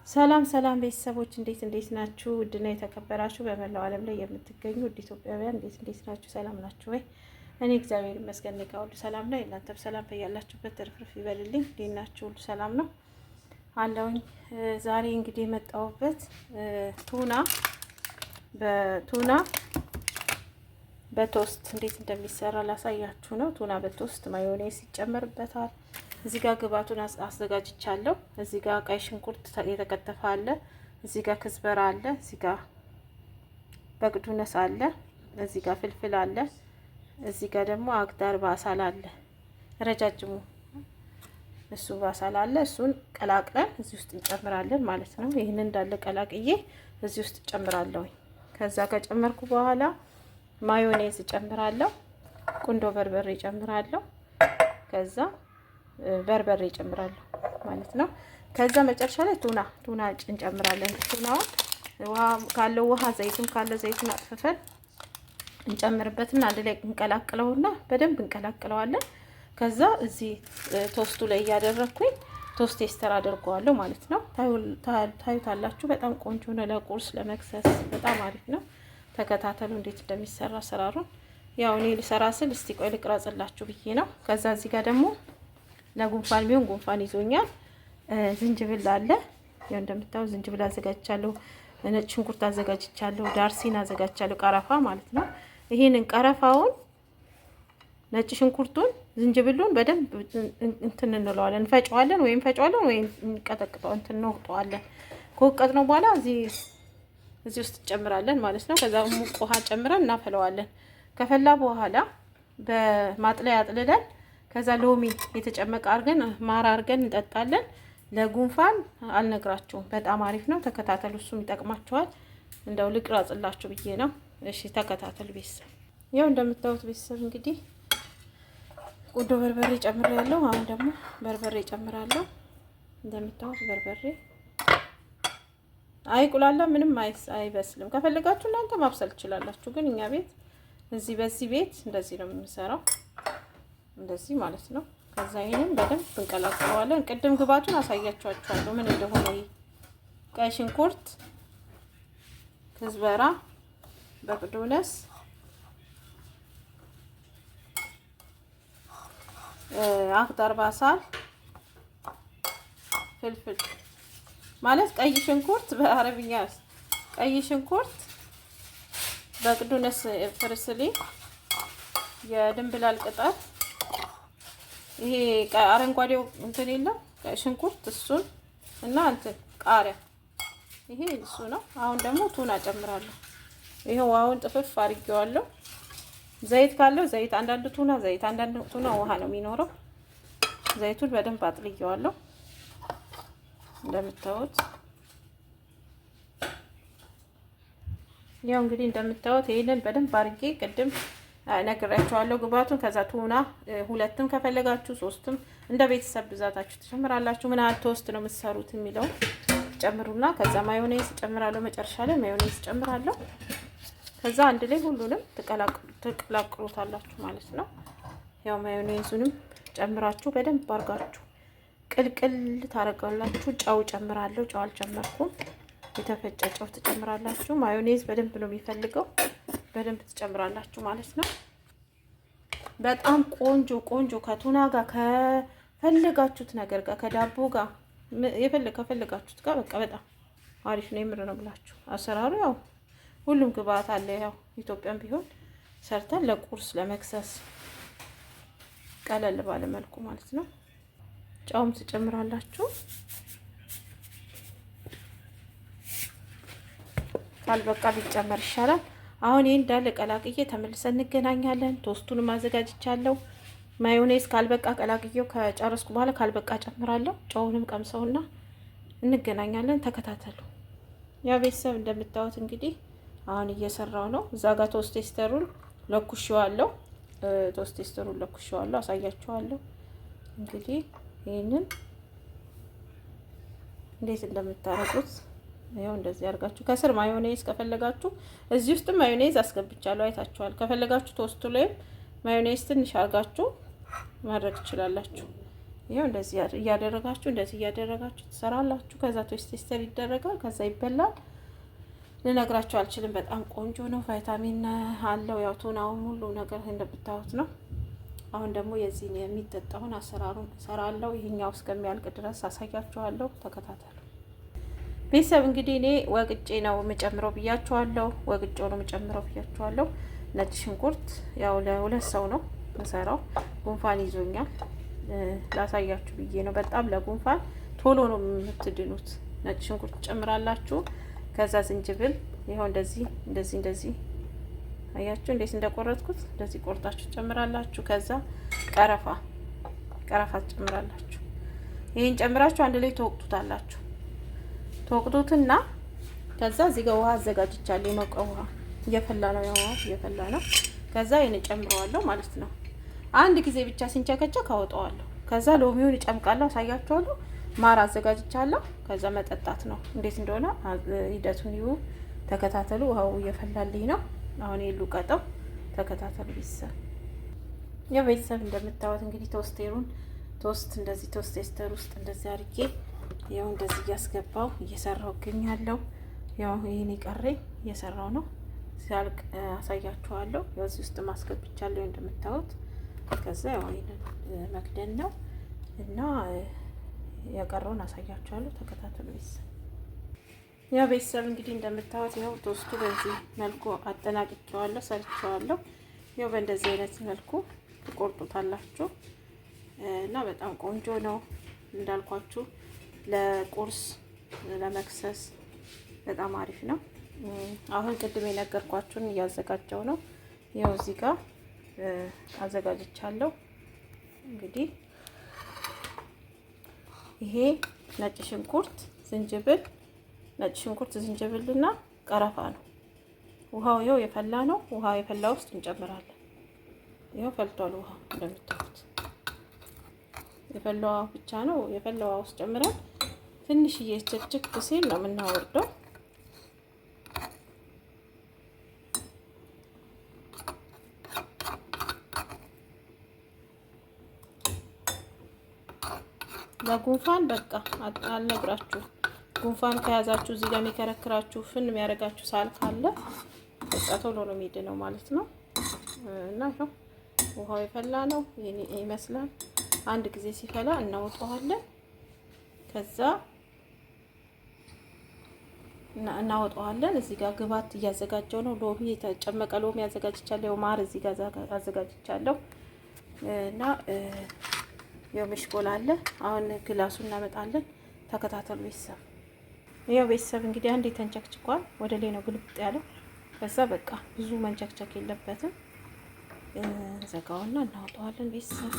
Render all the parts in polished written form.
ሰላም ሰላም ቤተሰቦች እንዴት ናችሁ? ውድና የተከበራችሁ በመላው ዓለም ላይ የምትገኙ ውድ ኢትዮጵያውያን እንዴት ናችሁ? ሰላም ናችሁ ወይ? እኔ እግዚአብሔር ይመስገን ሁሉ ሰላም ነው። እናንተም ሰላም በያላችሁበት ትርፍርፍ ይበልልኝ። እንዴት ናችሁ? ሁሉ ሰላም ነው አለውኝ። ዛሬ እንግዲህ የመጣሁበት ቱና በቶስት እንዴት እንደሚሰራ ላሳያችሁ ነው። ቱና በቶስት ማዮኔዝ ይጨመርበታል። እዚህ ጋር ግብአቱን አዘጋጅቻለሁ። እዚህ ጋር ቀይ ሽንኩርት የተከተፈ አለ። እዚህ ጋር ክዝበራ አለ። እዚህ ጋር በቅዱነስ አለ። እዚህ ጋር ፍልፍል አለ። እዚህ ጋር ደግሞ አግዳር ባሳል አለ። ረጃጅሙ እሱ ባሳል አለ። እሱን ቀላቅለን እዚህ ውስጥ እንጨምራለን ማለት ነው። ይሄንን እንዳለ ቀላቅዬ እዚህ ውስጥ እንጨምራለሁ። ከዛ ከጨመርኩ በኋላ ማዮኔዝ እጨምራለሁ። ቁንዶ በርበሬ እጨምራለሁ። ከዛ በርበሬ እጨምራለሁ ማለት ነው። ከዛ መጨረሻ ላይ ቱና እንጨምራለን። ቱናውን ውሃ ካለው ዘይትም ካለ ዘይቱን አጥፍፈን እንጨምርበትና አንድ ላይ እንቀላቅለውና በደንብ እንቀላቅለዋለን። ከዛ እዚህ ቶስቱ ላይ እያደረኩኝ ቶስት ቴስተር አድርገዋለሁ ማለት ነው። ታዩታላችሁ። በጣም ቆንጆ ነው። ለቁርስ ለመክሰስ በጣም አሪፍ ነው። ተከታተሉ እንዴት እንደሚሰራ አሰራሩን። ያው እኔ ልሰራ ስል እስቲ ቆይ ልቅረጽላችሁ ብዬ ነው። ከዛ እዚህ ጋር ደግሞ ለጉንፋን ቢሆን ጉንፋን ይዞኛል ዝንጅብል አለ። ያው እንደምታዩ ዝንጅብል አዘጋጅቻለሁ። ነጭ ሽንኩርት አዘጋጅቻለሁ። ዳርሲን አዘጋጅቻለሁ። ቀረፋ ማለት ነው። ይሄንን ቀረፋውን፣ ነጭ ሽንኩርቱን፣ ዝንጅብሉን በደንብ እንትን እንለዋለን፣ እንፈጨዋለን ወይም እንቀጠቅጠው እንወቅጠዋለን። ከወቀጥ ነው በኋላ እዚህ ውስጥ እንጨምራለን ማለት ነው። ከዛ ሙቅ ውሃ ጨምረን እናፈለዋለን። ከፈላ በኋላ በማጥለያ አጥልለን ከዛ ሎሚ የተጨመቀ አርገን ማር አርገን እንጠጣለን። ለጉንፋን አልነግራችሁም፣ በጣም አሪፍ ነው። ተከታተሉ፣ እሱም ይጠቅማችኋል። እንደው ልቅረጽላችሁ ብዬ ነው። እሺ ተከታተሉ ቤተሰብ። ያው እንደምታዩት ቤተሰብ እንግዲህ ቁንዶ በርበሬ ጨምሬያለሁ። አሁን ደግሞ በርበሬ ጨምራለሁ። እንደምታዩት በርበሬ አይቁላላ ምንም አይበስልም። ከፈለጋችሁ እናንተ ማብሰል ትችላላችሁ። ግን እኛ ቤት በዚህ ቤት እንደዚህ ነው የምንሰራው፣ እንደዚህ ማለት ነው። ከዛ ይሄንን በደንብ እንቀላቅለዋለን። ቅድም ግብአቱን አሳያችኋለሁ ምን እንደሆነ። ቀይ ሽንኩርት፣ ክዝበራ፣ በቅዱነስ፣ አክዳር ባሳል፣ ፍልፍል ማለት ቀይ ሽንኩርት በአረብኛ ቀይ ሽንኩርት፣ በቅዱነስ ፍርስሊ፣ የድንብላል ቅጠል፣ ይሄ አረንጓዴው እንትን የለም ቀይ ሽንኩርት እሱን እና እንትን ቃሪያ፣ ይሄ እሱ ነው። አሁን ደግሞ ቱና ጨምራለሁ። ይሄው አሁን ጥፍፍ አድርጌዋለሁ። ዘይት ካለው ዘይት፣ አንዳንድ ቱና ውሃ ነው የሚኖረው። ዘይቱን በደንብ አጥልየዋለሁ እንደምታዩት። ያው እንግዲህ እንደምታዩት ይሄንን በደንብ አድርጌ ቅድም ነግራችኋለሁ ግብአቱን። ከዛ ቱና ሁለትም ከፈለጋችሁ ሶስትም እንደ ቤተሰብ ብዛታችሁ ትጨምራላችሁ። ምን ያህል ቶስት ነው የምትሰሩት የሚለው ጨምሩና ከዛ ማዮኔዝ ጨምራለሁ። መጨረሻ ላይ ማዮኔዝ ጨምራለሁ። ከዛ አንድ ላይ ሁሉንም ትቀላቅሉታላችሁ ማለት ነው። ያው ማዮኔዙንም ጨምራችሁ በደንብ አድርጋችሁ ቅልቅል ታረጋላችሁ። ጨው ጨምራለሁ። ጨው አልጨመርኩም። የተፈጨ ጨው ትጨምራላችሁ። ማዮኔዝ በደንብ ነው የሚፈልገው፣ በደንብ ትጨምራላችሁ ማለት ነው። በጣም ቆንጆ ከቱና ጋር ከፈለጋችሁት ነገር ጋር ከዳቦ ጋር ከፈለጋችሁት ጋር በቃ በጣም አሪፍ ነው። የምር ነው ብላችሁ አሰራሩ ያው ሁሉም ግብአት አለ። ያው ኢትዮጵያም ቢሆን ሰርተን ለቁርስ ለመክሰስ ቀለል ባለ መልኩ ማለት ነው። ጨውም ትጨምራላችሁ። ካልበቃ ቢጨመር ይሻላል። አሁን ይሄን እንዳለ ቀላቅዬ ተመልሰን እንገናኛለን። ቶስቱንም አዘጋጅቻለሁ። ማዮኔዝ ካልበቃ ቀላቅዬው ከጨረስኩ በኋላ ካልበቃ ጨምራለሁ። ጨውንም ቀምሰውና እንገናኛለን። ተከታተሉ። ያ ቤተሰብ እንደምታዩት እንግዲህ አሁን እየሰራው ነው። እዛ ጋር ቶስት ቴስተሩን ለኩሼዋለሁ። አሳያችኋለሁ። እንግዲህ ይሄንን እንዴት እንደምታረጉት ያው እንደዚህ አድርጋችሁ ከስር ማዮኔዝ ከፈለጋችሁ እዚህ ውስጥ ማዮኔዝ አስገብቻለሁ፣ አይታችኋል። ከፈለጋችሁ ቶስቱ ላይ ማዮኔዝ ትንሽ አድርጋችሁ ማድረግ ትችላላችሁ። ይሄው እንደዚህ እያደረጋችሁ ትሰራላችሁ። ከዛ ቴስተር ይደረጋል። ከዛ ይበላል። ልነግራችሁ አልችልም። በጣም ቆንጆ ነው። ቫይታሚን አለው። ያው ቱናውን ሁሉ ነገር እንደምታዩት ነው። አሁን ደግሞ የዚህን የሚጠጣውን አሰራሩን እሰራለሁ። ይሄኛው እስከሚያልቅ ድረስ አሳያችኋለሁ። ተከታተሉ ቤተሰብ። እንግዲህ እኔ ወቅጬ ነው የምጨምረው ብያችኋለሁ። ወቅጬው ነው የምጨምረው ብያችኋለሁ። ነጭ ሽንኩርት ያው ለሁለት ሰው ነው የምሰራው። ጉንፋን ይዞኛል ላሳያችሁ ብዬ ነው። በጣም ለጉንፋን ቶሎ ነው የምትድኑት። ነጭ ሽንኩርት ጨምራላችሁ። ከዛ ዝንጅብል ይኸው እንደዚህ አያችሁ እንዴት እንደቆረጥኩት። እንደዚህ ቆርጣችሁ ጨምራላችሁ። ከዛ ቀረፋ ጨምራላችሁ። ይሄን ጨምራችሁ አንድ ላይ ተወቅጡታላችሁ። ተወቅጡትና ከዛ እዚህ ጋር ውሃ አዘጋጅቻለሁ። የሞቀ ውሃ እየፈላ ነው። ያው እየፈላ ነው። ከዛ ይሄን ጨምረዋለሁ ማለት ነው። አንድ ጊዜ ብቻ ሲንቸከቸክ አወጣዋለሁ። ከዛ ሎሚውን እጨምቃለሁ። አሳያችኋለሁ። ማር አዘጋጅቻለሁ። ከዛ መጠጣት ነው። እንዴት እንደሆነ ሂደቱን ይሁ ተከታተሉ። ውሃው እየፈላልኝ ነው። አሁን የሉ ቀጠው ተከታተሉ ቤተሰብ። ያው ቤተሰብ እንደምታዩት እንግዲህ ቶስት እንደዚህ ቶስቴስተር ውስጥ እንደዚህ አድርጌ ያው እንደዚህ እያስገባው እየሰራው እገኛለሁ። ያው ይሄን ይቀረኝ እየሰራው ነው። ሲያልቅ አሳያችኋለሁ። ያው እዚህ ውስጥ ማስገብቻለሁ እንደምታዩት። ከዛ ያው ይሄን መክደን ነው እና ያቀረውን አሳያችኋለሁ። ተከታተሉ ቤተሰብ። ያው ቤተሰብ እንግዲህ እንደምታዩት ያው ቶስቱ በዚህ መልኩ አጠናቅቄዋለሁ፣ ሰርቼዋለሁ። ያው በእንደዚህ አይነት መልኩ ትቆርጡታላችሁ እና በጣም ቆንጆ ነው እንዳልኳችሁ። ለቁርስ ለመክሰስ በጣም አሪፍ ነው። አሁን ቅድም የነገርኳችሁን እያዘጋጀው ነው። ያው እዚህ ጋር አዘጋጅቻለሁ። እንግዲህ ይሄ ነጭ ሽንኩርት ዝንጅብልና ቀረፋ ነው። ውሃው ይኸው የፈላ ነው። ውሃ የፈላ ውስጥ እንጨምራለን። ይኸው ፈልቷል። ውሃ እንደምታዩት የፈላው ብቻ ነው። የፈላው ውስጥ ጨምረን ትንሽዬ ችክችክ ሲል ነው የምናወርደው። ለጉንፋን በቃ አልነግራችሁ። ጉንፋን ከያዛችሁ እዚህ ጋር የሚከረክራችሁ ፍን የሚያደርጋችሁ ሳል ካለ በቃ ቶሎ ነው የሚድነው ማለት ነው። እና ይኸው ውሃው የፈላ ነው ይመስላል። አንድ ጊዜ ሲፈላ እናወጣዋለን። ከዛ እናወጣዋለን። እዚህ ጋር ግባት እያዘጋጀው ነው። ሎሚ የተጨመቀ ሎሚ አዘጋጅቻለሁ። ማር እዚህ ጋር አዘጋጅቻለሁ እና ያው መሽቆል አለ። አሁን ግላሱን እናመጣለን። ተከታተሉ ቤተሰብ። ያው ቤተሰብ እንግዲህ አንዴ ተንቸክችኳል። ወደ ላይ ነው ግልብጥ ያለው። ከዛ በቃ ብዙ መንቸክቸክ የለበትም። ዘጋውና እናወጣዋለን ቤተሰብ።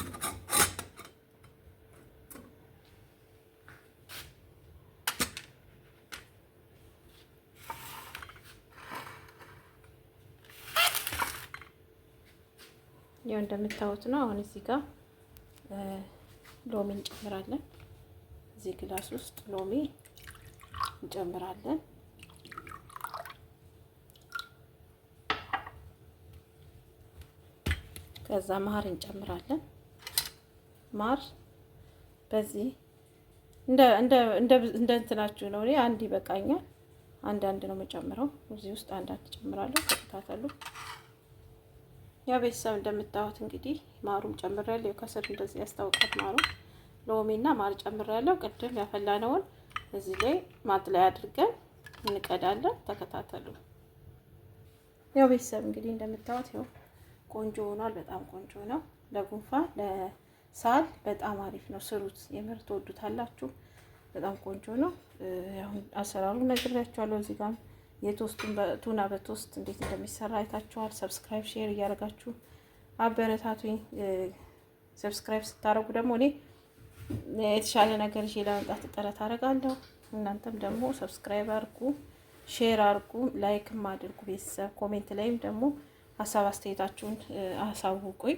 ያው እንደምታዩት ነው። አሁን እዚህ ጋር ሎሚ እንጨምራለን። እዚህ ግላስ ውስጥ ሎሚ እንጨምራለን። ከዛ ማር እንጨምራለን። ማር በዚህ እንደ እንትናችሁ ነው። እኔ አንድ ይበቃኛል። አንዳንድ ነው የምጨምረው። እዚህ ውስጥ አንዳንድ ጨምራለሁ። ተከታተሉ። ያ ቤተሰብ እንደምታዩት እንግዲህ ማሩም ጨምሬያለሁ። ከስር እንደዚህ ያስታውቃል ማሩ። ሎሚና ማር ጨምሬያለሁ። ቅድም ያፈላነውን እዚህ ላይ ማጥለያ አድርገን እንቀዳለን። ተከታተሉ። ያው ቤተሰብ እንግዲህ እንደምታዩት ያው ቆንጆ ሆኗል። በጣም ቆንጆ ነው። ለጉንፋን ለሳል በጣም አሪፍ ነው። ስሩት፣ የምር ትወዱታላችሁ። በጣም ቆንጆ ነው። ያው አሰራሩ ነግሬያችኋለሁ። እዚህ ጋር የቶስቱን ቱና በቶስት እንዴት እንደሚሰራ አይታችኋል። ሰብስክራይብ ሼር እያደረጋችሁ አበረታቱኝ። ሰብስክራይብ ስታደርጉ ደግሞ እኔ የተሻለ ነገር ይዤ ለመምጣት ጥረት አደርጋለሁ። እናንተም ደግሞ ሰብስክራይብ አድርጉ፣ ሼር አድርጉ፣ ላይክም አድርጉ። ቤተሰብ ኮሜንት ላይም ደግሞ ሀሳብ አስተያየታችሁን አሳውቁኝ።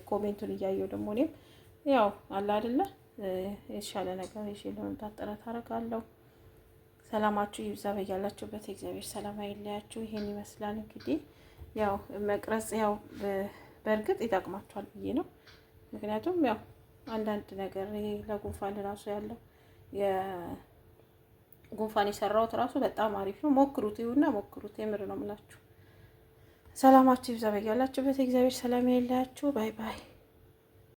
ኮሜንቱን እያየሁ ደግሞ እኔም ያው አለ አይደለ የተሻለ ነገር ይዤ ለመምጣት ጥረት አደርጋለሁ። ሰላማችሁ ይብዛ በያላችሁበት። እግዚአብሔር ሰላም አይለያችሁ። ይሄን ይመስላል እንግዲህ ያው መቅረጽ ያው በእርግጥ ይጠቅማችኋል ብዬ ነው። ምክንያቱም ያው አንዳንድ ነገር ይሄ ለጉንፋን ራሱ ያለው የጉንፋን የሰራሁት ራሱ በጣም አሪፍ ነው። ሞክሩት፣ ይሁንና ሞክሩት። የምር ነው የምላችሁ። ሰላማችሁ ይብዛ በያላችሁበት። እግዚአብሔር ሰላም ያላችሁ። ባይ ባይ።